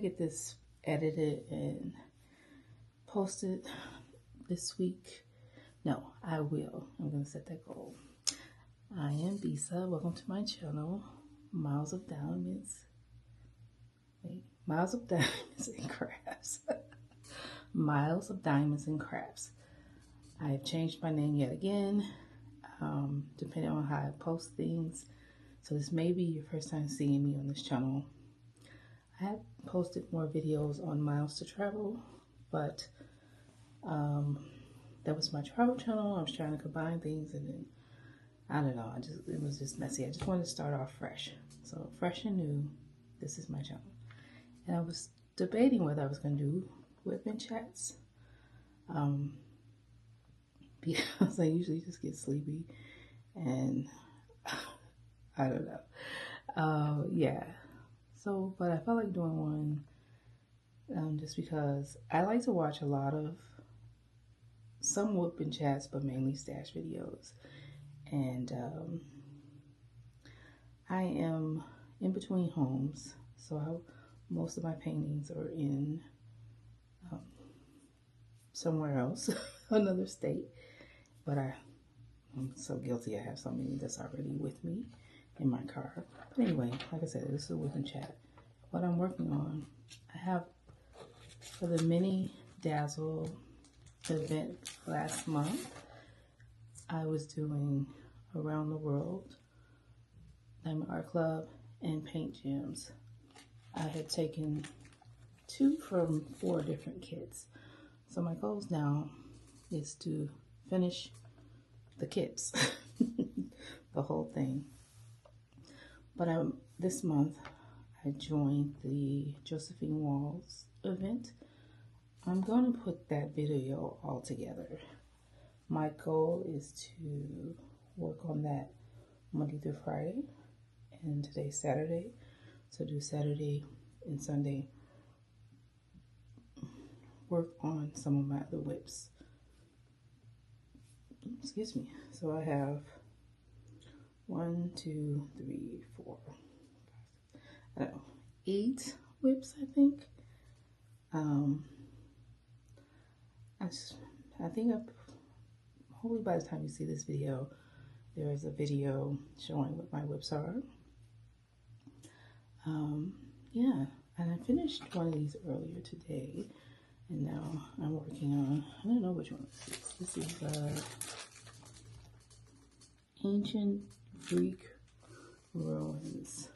get this edited and posted this week. No, I will. I'm going to set that goal. I am Bisa. Welcome to my channel, Miles of Diamonds. Wait, Miles of Diamonds and Crafts. Miles of Diamonds and Crafts. I have changed my name yet again, depending on how I post things. So this may be your first time seeing me on this channel. I have posted more videos on Miles to Travel, but that was my travel channel. I was trying to combine things, and then I don't know, it was just messy. I just wanted to start off fresh. So fresh and new, this is my channel. And I was debating whether I was going to do WIP and chats, because I usually just get sleepy, and I don't know. Yeah. So, but I felt like doing one just because I like to watch a lot of some WIP and chats, but mainly stash videos. And I am in between homes, so most of my paintings are in somewhere else, another state. But I'm so guilty. I have so many that's already with me in my car. But anyway, like I said, this is a WIP and chat. What I'm working on, I have for the mini Dazzle event last month, I was doing Around the World, Diamond Art Club, and Paint Gems. I had taken 2 from 4 different kits. So my goals now is to finish the kits, the whole thing. But this month, I joined the Josephine Walls event. I'm going to put that video all together. My goal is to work on that Monday through Friday, and today's Saturday. So do Saturday and Sunday, work on some of my other WIPs. Excuse me. So I have 1, 2, 3, 4, 5, I don't know, 8 WIPs, I think. I think hopefully by the time you see this video, there is a video showing what my WIPs are. Yeah, and I finished one of these earlier today, and now I'm working on, I don't know which one this is. This is Ancient Greek Ruins,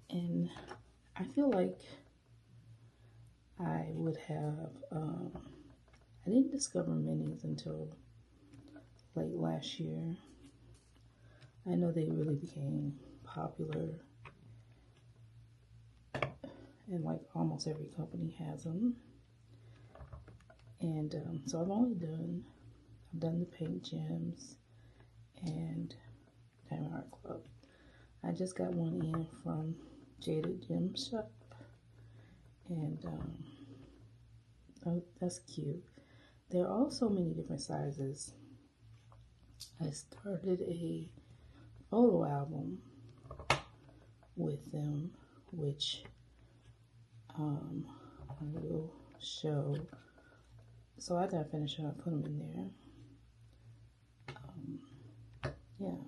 and I feel like I would have, I didn't discover minis until late last year. I know they really became popular, and like almost every company has them. And so I've done the Paint Gems and Diamond Art Club. I just got one in from Jaded Gem Shop, and oh, that's cute. There are also many different sizes. I started a photo album with them, which I will show. So after I finish it, I'll put them in there. Yeah.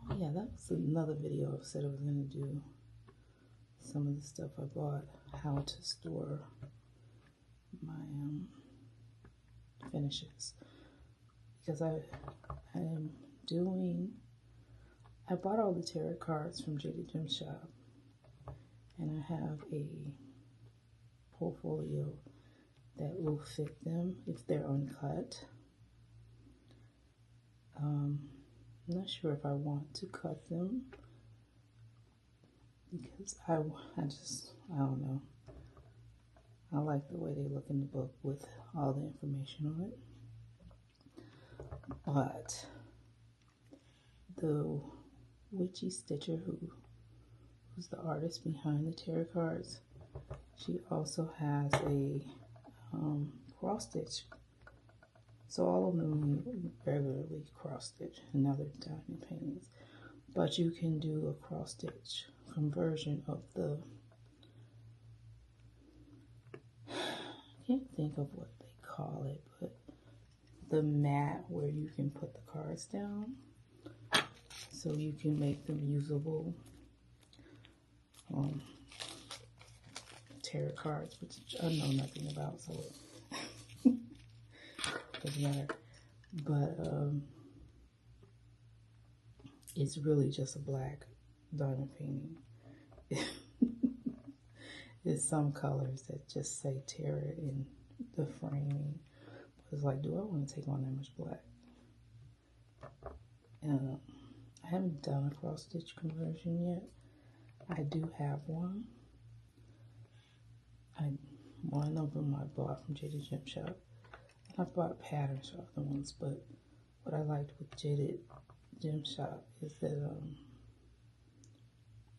Oh yeah, that was another video I said I was going to do. Some of the stuff I bought, how to store my finishes. Because I bought all the tarot cards from Jaded Gem Shop, and I have a portfolio that will fit them if they're uncut. I'm not sure if I want to cut them, because I don't know. I like the way they look in the book with all the information on it. But the Witchy Stitcher, who's the artist behind the tarot cards, she also has a cross stitch. So all of them regularly cross stitch, and other diamond paintings. But you can do a cross stitch conversion of the can't think of what they call it, but the mat where you can put the cards down so you can make them usable tarot cards, which I know nothing about, so it doesn't matter. But it's really just a black diamond painting. There's some colors that just say tarot in the framing. But it's like, do I want to take on that much black? I haven't done a cross stitch conversion yet. I do have one. One of them I bought from Jaded Gem Shop. And I've bought patterns for other ones, but what I liked with Jaded Gem Shop is that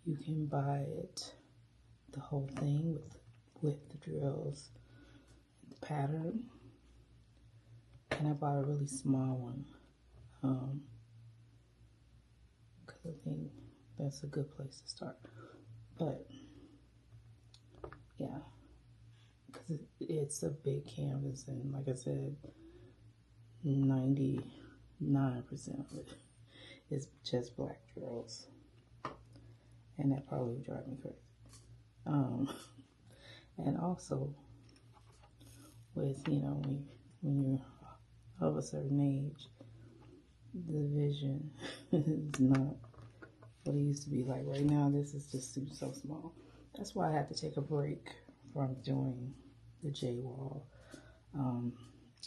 you can buy it, the whole thing with the drills, the pattern. And I bought a really small one because I think that's a good place to start. But yeah, because it's a big canvas, and like I said, 99% of it is just black drills, and that probably would drive me crazy. And also with, you know, when you're of a certain age, the vision is not what it used to be. Like right now, this is just so small. That's why I had to take a break from doing the J wall.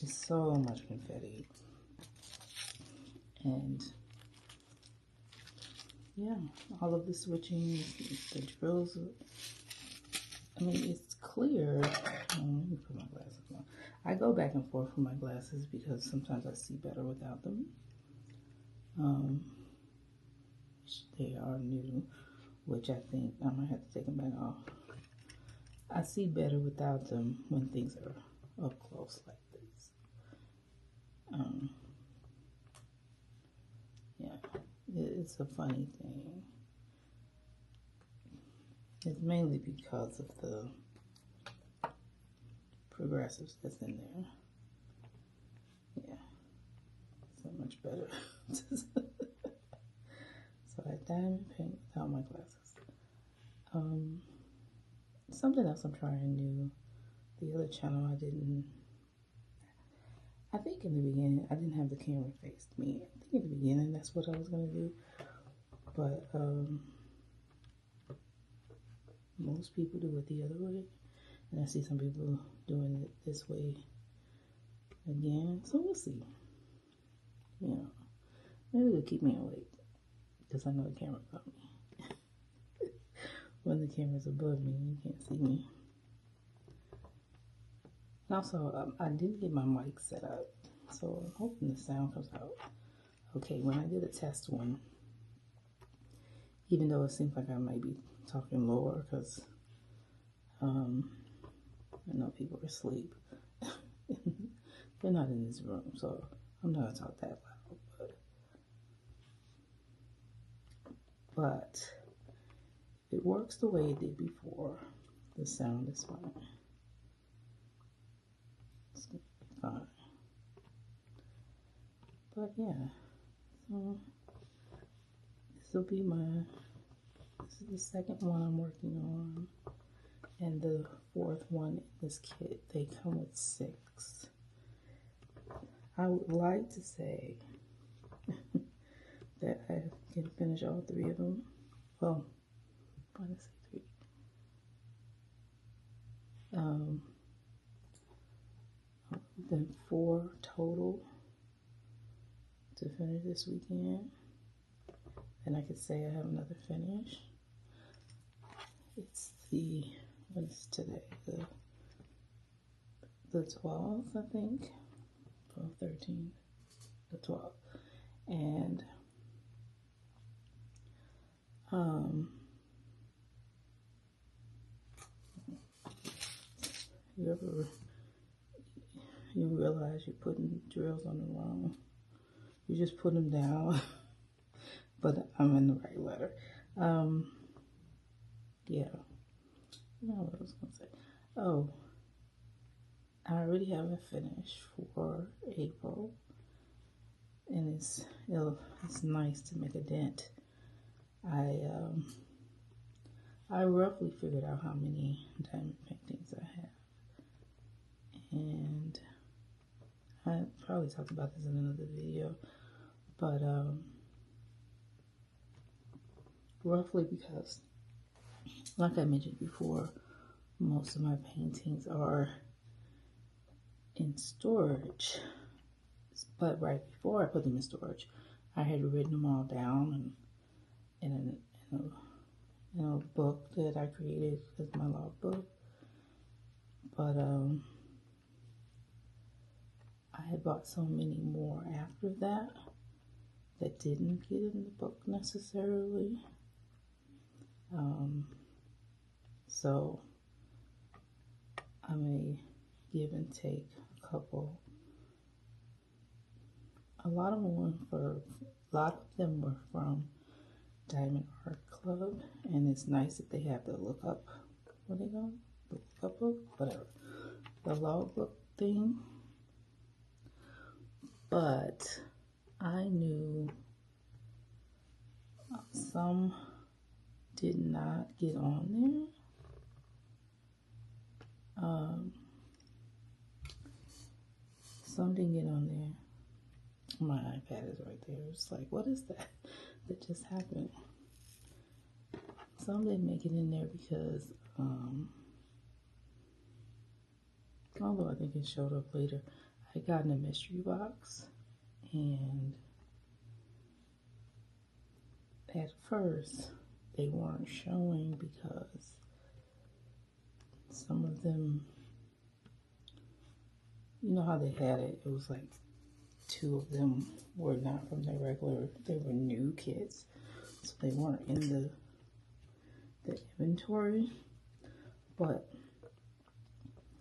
It's so much confetti, and yeah, all of the switching, the drills. I mean, it's clear. Let me put my glasses on. I go back and forth with my glasses because sometimes I see better without them. They are new, which I think I might have to take them back off. I see better without them when things are up close like this. Yeah, it's a funny thing. It's mainly because of the progressives that's in there. Yeah, so much better. So I diamond paint without my glasses. Something else I'm trying new. The other channel I think in the beginning I didn't have the camera faced me. I think in the beginning that's what I was gonna do. But most people do it the other way. And I see some people doing it this way again. So we'll see. You know, maybe it'll keep me awake, because I know the camera got me. When the camera's above me, you can't see me. And also, I didn't get my mic set up, so I'm hoping the sound comes out okay. When I did a test one, even though it seems like I might be talking lower, because I know people are asleep. They're not in this room, so I'm not gonna talk that loud. But it works the way it did before. The sound is fine. It's fine. But yeah, so this will be this is the second one I'm working on, and the fourth one in this kit. They come with 6. I would like to say that I can finish all 3 of them. Well, why did I say 3? Then 4 total to finish this weekend. And I could say I have another finish. It's what is today? The 12th, I think. 12, 13, the 12th. And you realize you're putting drills on the wrong, you just put them down. But I'm in the right letter. Yeah. I don't know what I was gonna say. Oh, I already have it finished for April, and it's nice to make a dent. I roughly figured out how many diamond paintings I have, and I probably talked about this in another video, but roughly, because like I mentioned before, most of my paintings are in storage, but right before I put them in storage, I had written them all down in a book that I created as my logbook. But I had bought so many more after that didn't get in the book necessarily. So I may give and take a couple. A lot of them were from Diamond Art Club, and it's nice that they have the lookup. What they call it? The lookup book, whatever, the logbook thing. But I knew some did not get on there. Some didn't get on there. My iPad is right there. It's like, what is that just happened? Some didn't make it in there because, although I think it showed up later, I got in a mystery box, and at first they weren't showing because some of them, you know how they had it? It was like 2 of them were not from their regular, they were new kits, so they weren't in the inventory. But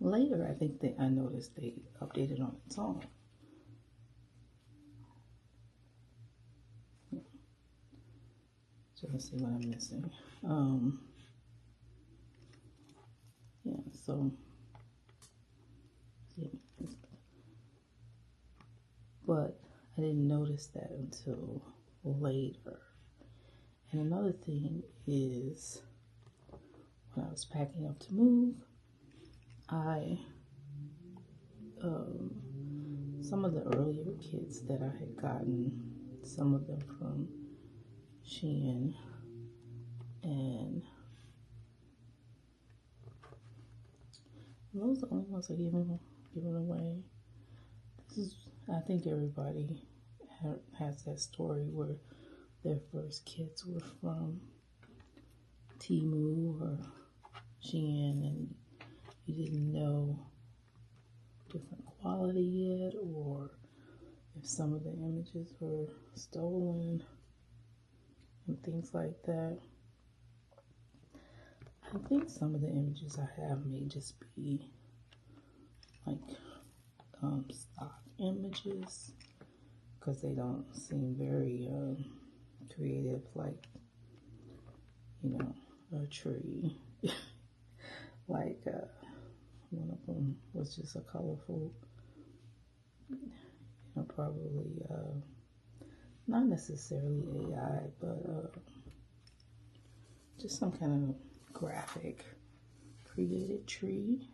later, I think I noticed they updated on its own. So let's see what I'm missing. Yeah, so yeah. But I didn't notice that until later. And another thing is, when I was packing up to move, some of the earlier kits that I had gotten, some of them from Shein, and those are the only ones I given away. I think everybody has that story where their first kits were from Temu or Shein, and you didn't know different quality yet, or if some of the images were stolen and things like that. I think some of the images I have may just be like stock images, because they don't seem very creative, like, you know, a tree. Like one of them was just a colorful, you know, probably not necessarily AI, but just some kind of graphic created tree.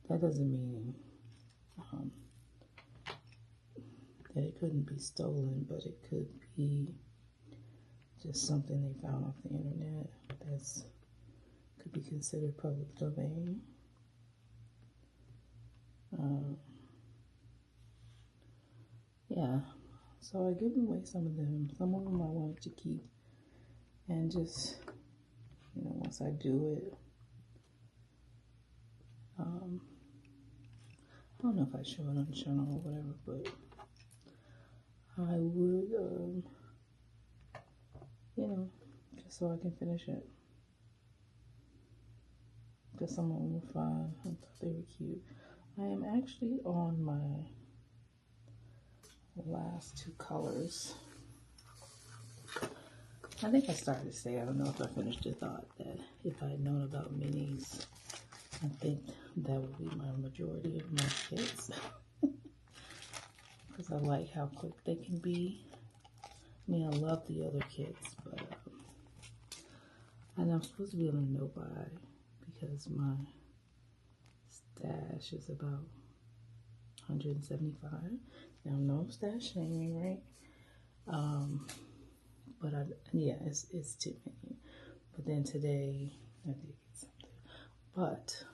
That doesn't mean that it couldn't be stolen, but it could be just something they found off the internet that's could be considered public domain. Yeah, so I gave away some of them. Some of them I wanted to keep, and just, you know, once I do it, I don't know if I show it on the channel or whatever, but I would, you know, just so I can finish it. Because some of them were fun. I thought they were cute. I am actually on my last 2 colors. I think I started to say, I don't know if I finished the thought, that if I had known about minis, I think that will be my majority of my kits. Because I like how quick they can be. I mean, I love the other kits, but and I'm supposed to be able to know by, because my stash is about 175. Now, no stash shaming, right? But yeah, it's too many. But then today I did get something. But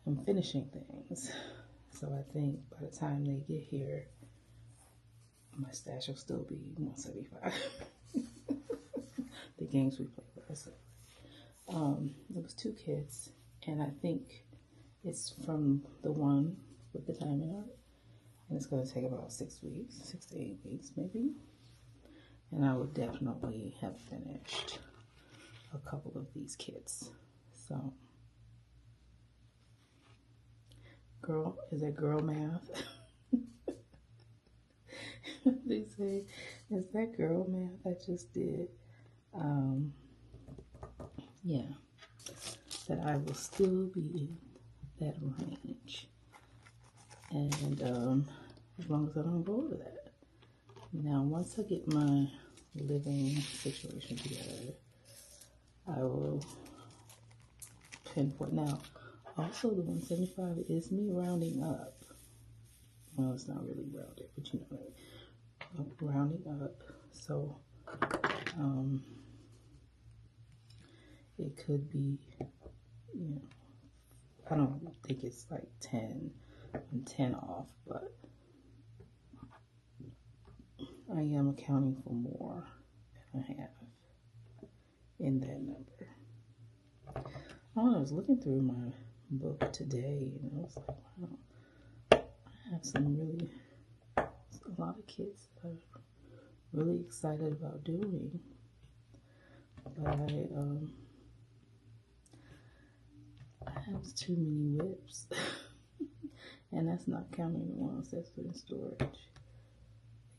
I'm finishing things. So I think by the time they get here, my stash will still be 175. The games we play with. So, there was 2 kits, and I think it's from the one with the diamond art, and it's going to take about 6 weeks, 6 to 8 weeks maybe, and I would definitely have finished a couple of these kits. So, girl, is that girl math? They say, is that girl math I just did? Yeah, that I will still be in that range, and as long as I don't go over that. Now, once I get my living situation together, I will pinpoint. Now, also the 175 is me rounding up. Well, it's not really rounded, but you know, rounding up. So, it could be, you know, I don't think it's like 10 and 10 off, but I am accounting for more than I have in that number. I was looking through my book today, and I was like, wow, I have a lot of kids that I'm really excited about doing. But I have too many WIPs. And that's not counting the ones that's in storage.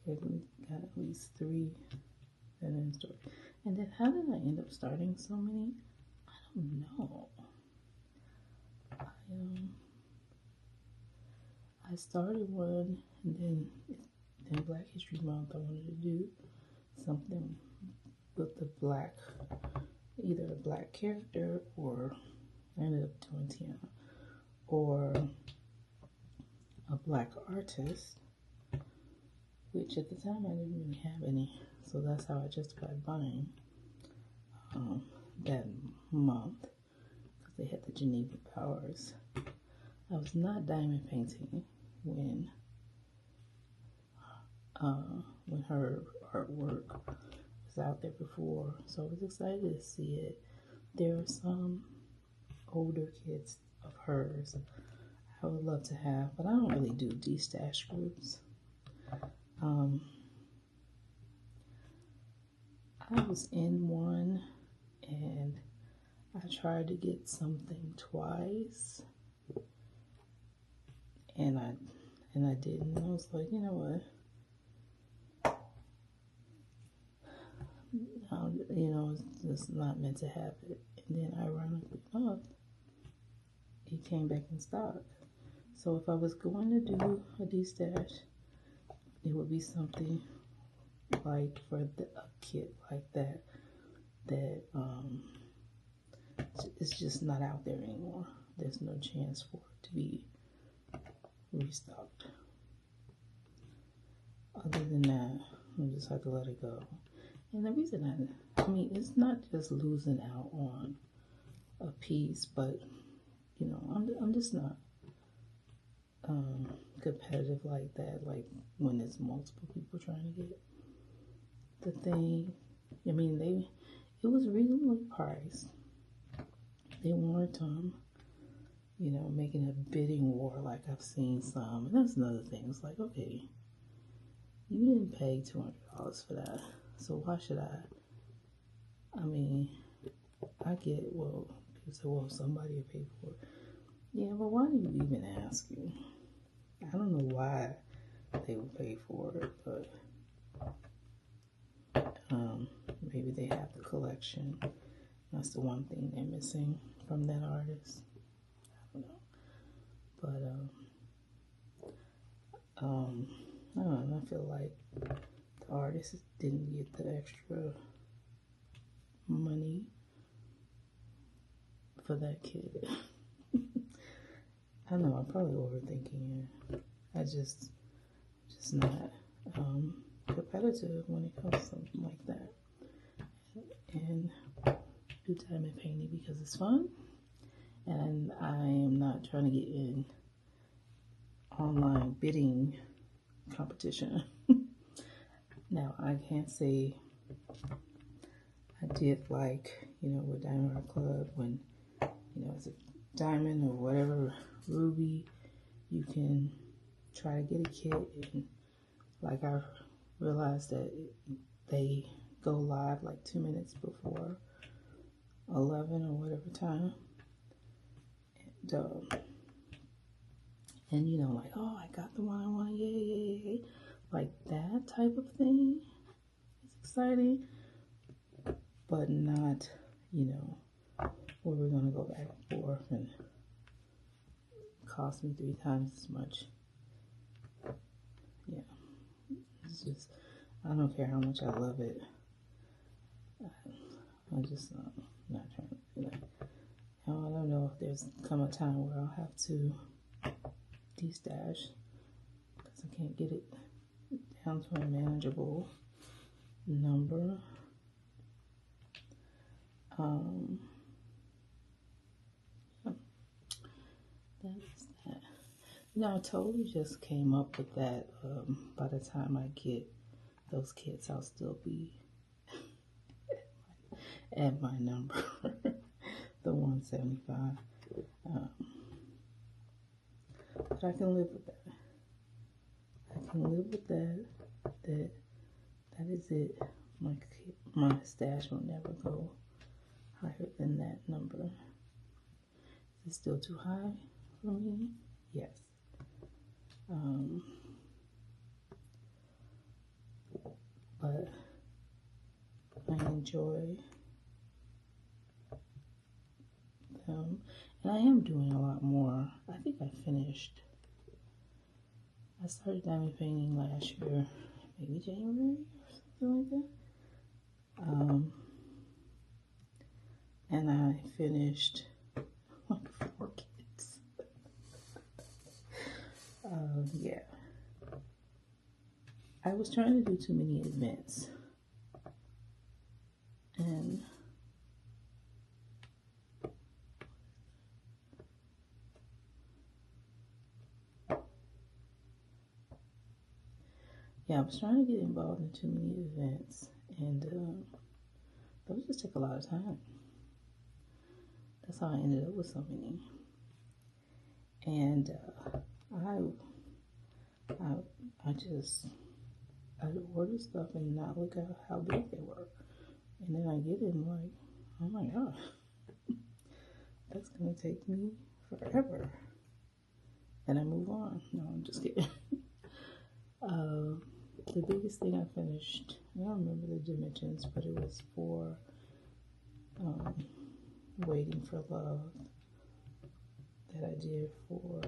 I've got at least 3 that are in storage. And then how did I end up starting so many? I don't know. I started one, and then Black History Month I wanted to do something with the black, either a black character, or I ended up doing Tiana, or a black artist, which at the time I didn't really have any, so that's how I justified buying that month, because they had the Geneva Powers. I was not diamond painting when her artwork was out there before, so I was excited to see it. There are some older kits of hers I would love to have, but I don't really do D-stash groups. I was in one, and I tried to get something twice, and I didn't. I was like, you know what? You know, it's just not meant to have it. And then ironically enough, it came back in stock. So if I was going to do a D-stash, it would be something like for a kit like that it's just not out there anymore. There's no chance for it to be restocked. Other than that, I just have to let it go. And the reason I mean, it's not just losing out on a piece, but you know, I'm just not competitive like that. Like when there's multiple people trying to get the thing. I mean, it was reasonably priced. They weren't you know, making a bidding war like I've seen some. And that's another thing. It's like, okay, you didn't pay $200 for that, so why should I mean, I get, well, people say, well, somebody will pay for it. Yeah, but why do you even ask you? I don't know why they would pay for it, but maybe they have the collection That's the one thing they're missing from that artist. I don't know. But I don't know, I feel like the artist didn't get the extra money for that kid. I know I'm probably overthinking it. I just not competitive when it comes to something like that. And do diamond painting because it's fun, and I am not trying to get in online bidding competition. Now I can't say I did like, you know, with Diamond Art Club when, you know, it's a diamond or whatever, ruby, you can try to get a kit, and like I realized that they go live like 2 minutes before 11 or whatever time, and you know, like, oh, I got the one I wanted, yay, like that type of thing is exciting, but not, you know, where we're gonna go back and forth and cost me 3 times as much. Yeah, it's just, I don't care how much I love it. I'm just not trying to do that. Now, I don't know if there's come a time where I'll have to de-stash because I can't get it down to a manageable number. That is that. You know, I totally just came up with that. By the time I get those kits, I'll still be at my number, the 175. But I can live with that. I can live with that. That is it. My stash will never go higher than that number. Is it still too high for me? Yes. But I enjoy them, and I am doing a lot more. I think I finished. I started diamond painting last year, maybe January or something like that. And I finished like 4 kits. Yeah. I was trying to do too many events, and yeah, I was trying to get involved in too many events, and those just take a lot of time. That's how I ended up with so many. And I'd order stuff and not look at how big they were, and then I get it and like, oh my gosh, that's gonna take me forever. And I move on. No, I'm just kidding. The biggest thing I finished, I don't remember the dimensions, but it was for Waiting for Love that I did for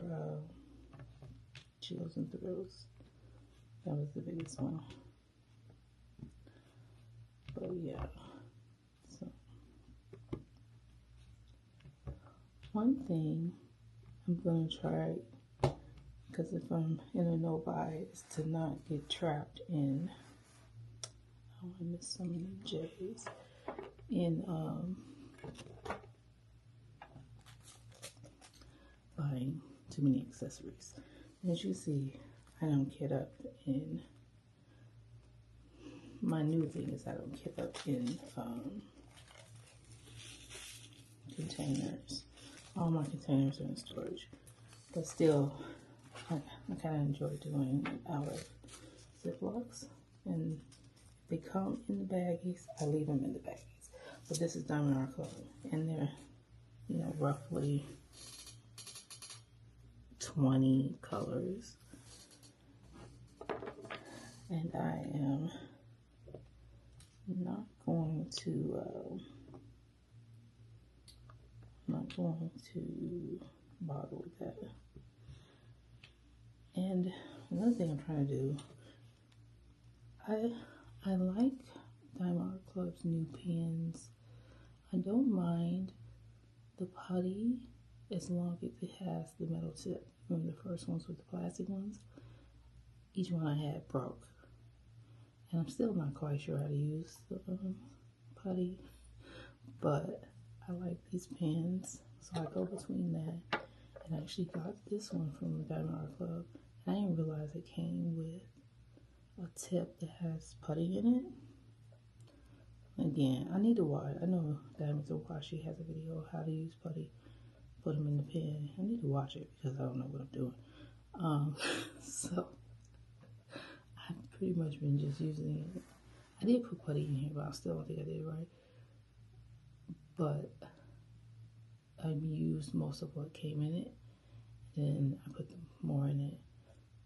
Chills and Thrills. That was the biggest one. But yeah, so one thing I'm gonna try, because if I'm in a no-buy, is to not get trapped in, oh, I missed so many J's, in buying too many accessories. And as you see, I don't kit up in, my new thing is I don't kit up in containers. All my containers are in storage, but still, I kind of enjoy doing out of Ziplocs, and if they come in the baggies, I leave them in the baggies. But this is Diamond Art Club, and they're, you know, roughly 20 colors, and I am not going to not going to bother with that. And another thing I'm trying to do, I like Diamond Art Club's new pens. I don't mind the putty as long as it has the metal tip. Remember the first ones with the plastic ones? Each one I had broke. And I'm still not quite sure how to use the putty, but I like these pens, so I go between that. And I actually got this one from Diamond Art Club, and I didn't realize it came with a tip that has putty in it. Again, I need to watch. I know Diamond's will watch. She has a video of how to use putty, put them in the pen. I need to watch it because I don't know what I'm doing. So I've pretty much been just using it. I did put putty in here, but I still don't think I did it right. But I used most of what came in it. Then I put more in it.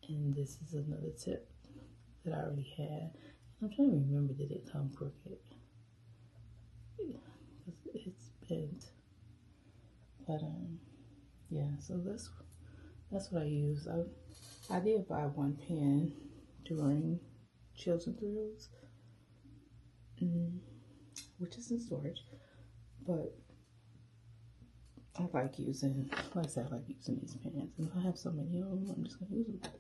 And this is another tip that I already had. I'm trying to remember, did it come crooked? It's bent. But yeah, so that's what I use. I did buy one pen during Chills and Thrills, which is in storage, but I like using, like I said, I like using these pens, and if I have so many of them, I'm just going to use them.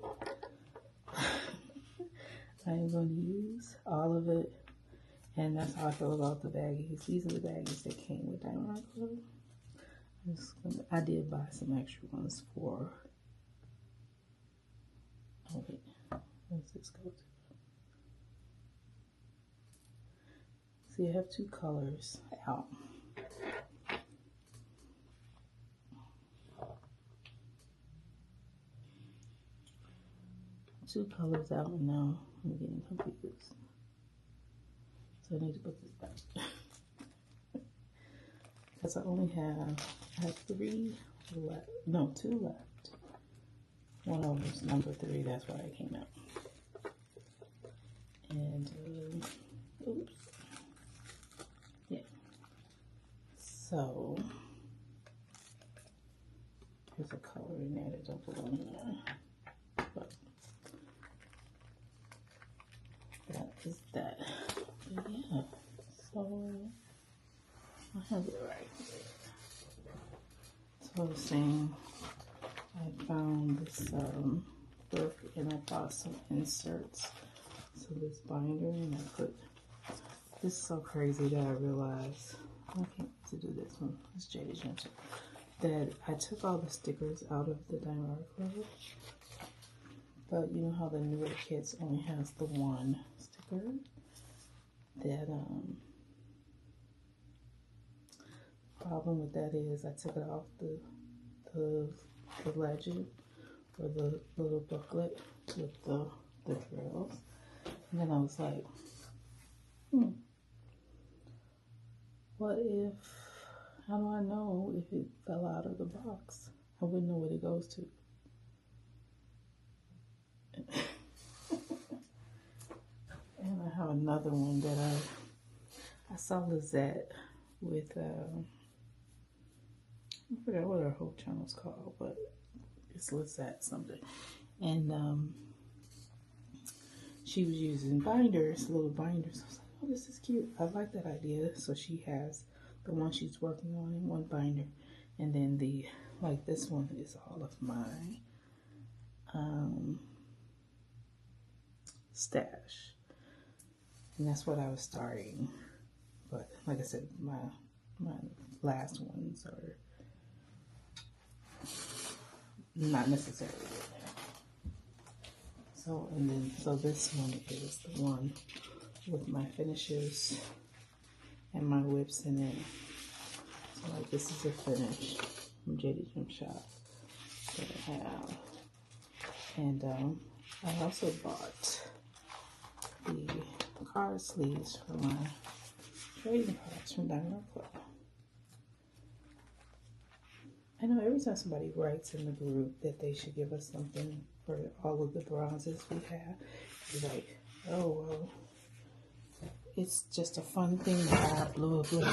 I am going to use all of it, and that's how I feel about the baggies. These are the baggies that came with Diamond Art Club. I did buy some extra ones for, oh wait, where's this go to? See, I have two colors out. Two colors out, and now I'm getting confused. So I need to put this back. Because I only have 3 left. No, 2 left. One of them's number 3, that's why it came out. And, oops. Yeah. So, there's a color in there that don't belong in there. But that is that. But yeah, so I have it right there. So I was saying, I found this book and I bought some inserts. So this binder, and I put, this is so crazy that I realized, I can't wait to do this one, it's Jada Jensen, that I took all the stickers out of the Diamond Art Club. But you know how the newer kits only has the one sticker? That problem with that is I took it off the legend or the little booklet with the drills, and then I was like, what if, how do I know if it fell out of the box? I wouldn't know what it goes to. And I have another one that I saw Lizette with, I forgot what her whole channel's called, but it's Lizette something. And she was using binders, little binders. I was like, oh, this is cute. I like that idea. So she has the one she's working on in one binder. And then the, like this one is all of my stash. And that's what I was starting. But like I said, my last ones are not necessarily in there. So, and then, so this one is the one with my finishes and my whips in it. So like this is a finish from JD Jim Shop that I have. And I also bought the card sleeves for my trading cards from Diamond Art Club. I know every time somebody writes in the group that they should give us something for all of the bronzes we have, it's like, oh, well, it's just a fun thing to have, blah, blah.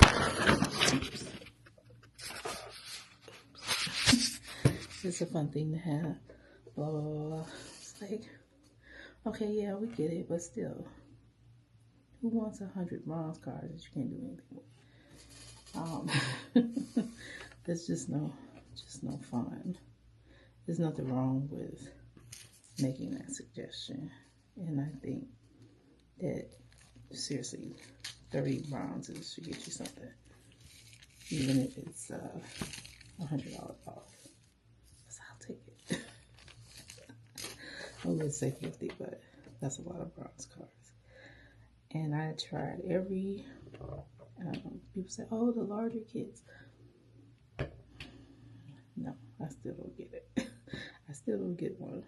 It's a fun thing to have. Blah, blah, blah, blah. It's like, okay, yeah, we get it, but still, who wants 100 bronze cards that you can't do anything with? There's just no fun. There's nothing wrong with making that suggestion, and I think that seriously, 30 bronzes should get you something, even if it's $100 off. So I'll take it. I would say 50, but that's a lot of bronze cards. And I tried every. People say, "Oh, the larger kits." No, I still don't get it. I still don't get one,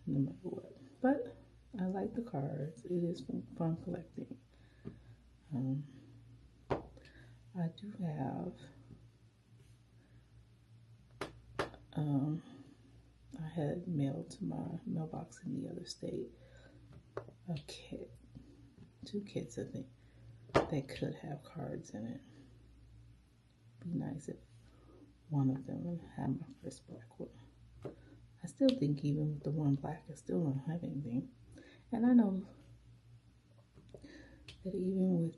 no matter what. But I like the cards. It is fun collecting. I do have. I had mailed to my mailbox in the other state a kit, 2 kits, I think, that could have cards in it. Be nice if one of them had my first black one. I still think even with the one black, I still don't have anything. And I know that even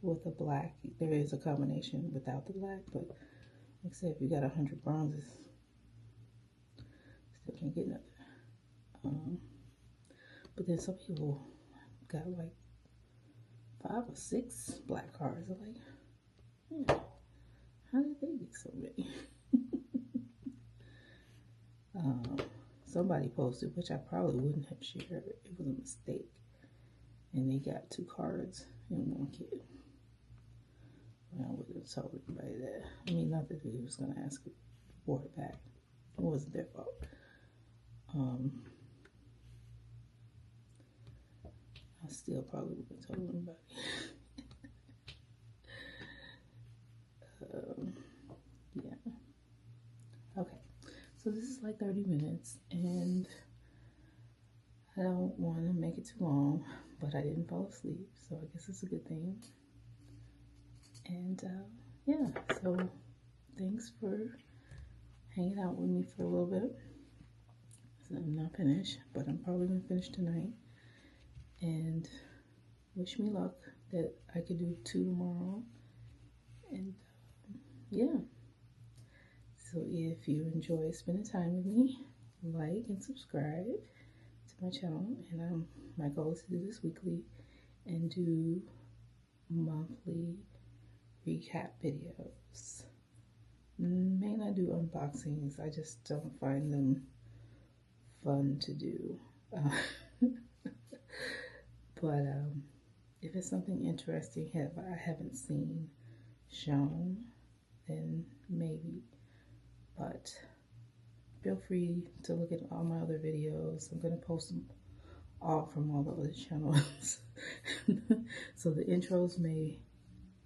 with the black, there is a combination without the black, but like I said, if you got 100 bronzes, still can't get nothing. But then some people got like 5 or 6 black cards. I'm like, yeah, how did they get so many? Somebody posted, which I probably wouldn't have shared. It was a mistake, and they got 2 cards in one kit. I wouldn't have told anybody that. I mean, not that he was going to ask for it back. It wasn't their fault. I still probably wouldn't have told anybody. Yeah. Okay. So this is like 30 minutes, and I don't want to make it too long, but I didn't fall asleep, so I guess it's a good thing. And yeah, so thanks for hanging out with me for a little bit. So I'm not finished, but I'm probably going to finish tonight. And wish me luck that I could do 2 tomorrow. And yeah. So if you enjoy spending time with me, like and subscribe to my channel. And my goal is to do this weekly and do monthly recap videos. May not do unboxings. I just don't find them fun to do. But if it's something interesting I haven't seen shown, then maybe. But feel free to look at all my other videos. I'm going to post them all from all the other channels. So the intros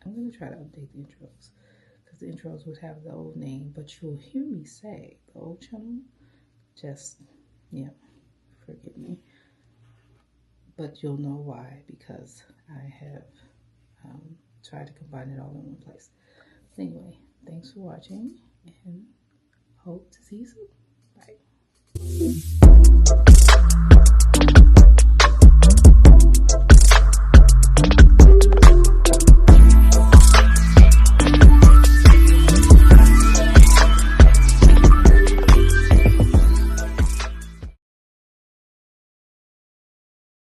I'm going to try to update the intros, because the intros would have the old name, but you'll hear me say the old channel. Just, yeah, forgive me. But you'll know why, because I have tried to combine it all in one place. Anyway, thanks for watching, and hope to see you soon. Bye.